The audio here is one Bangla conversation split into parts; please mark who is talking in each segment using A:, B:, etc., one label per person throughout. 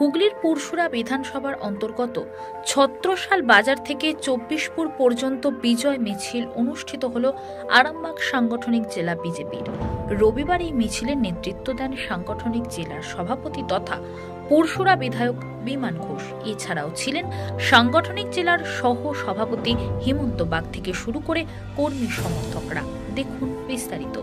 A: হুগলির পুরসুরা বিধানসভার অন্তর্গত ছত্রসাল বাজার থেকে চব্বিশপুর পর্যন্ত বিজয় মিছিল অনুষ্ঠিত হল আরামবাগ সাংগঠনিক জেলা বিজেপির। রবিবার এই মিছিলের নেতৃত্ব দেন সাংগঠনিক জেলার সভাপতি তথা পুরসুরা বিধায়ক বিমান ঘোষ। এছাড়াও ছিলেন সাংগঠনিক জেলার সহ সভাপতি হিমন্ত বাগ থেকে শুরু করে কর্মী সমর্থকরা। দেখুন বিস্তারিত।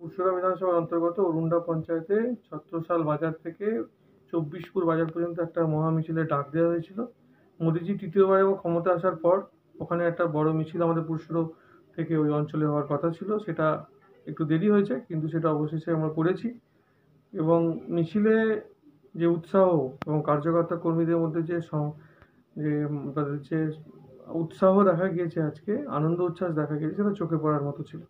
B: পুরসুরা বিধানসভার অন্তর্গত অরুন্ডা পঞ্চায়েতে ছত্রসাল বাজার থেকে চব্বিশপুর বাজার পর্যন্ত একটা মহা মিছিলের ডাক দেওয়া হয়েছিল। মোদিজি তৃতীয়বার এবং ক্ষমতা আসার পর ওখানে একটা বড় মিছিল আমাদের পুরসুরা থেকে ওই অঞ্চলে হওয়ার কথা ছিল, সেটা একটু দেরি হয়েছে, কিন্তু সেটা অবশেষে আমরা করেছি। এবং মিছিলে যে উৎসাহ এবং কার্যকর্তা কর্মীদের মধ্যে যে তাদের যে উৎসাহ দেখা গিয়েছে, আজকে আনন্দ উচ্ছ্বাস দেখা গিয়েছে, সেটা চোখে পড়ার মতো ছিল।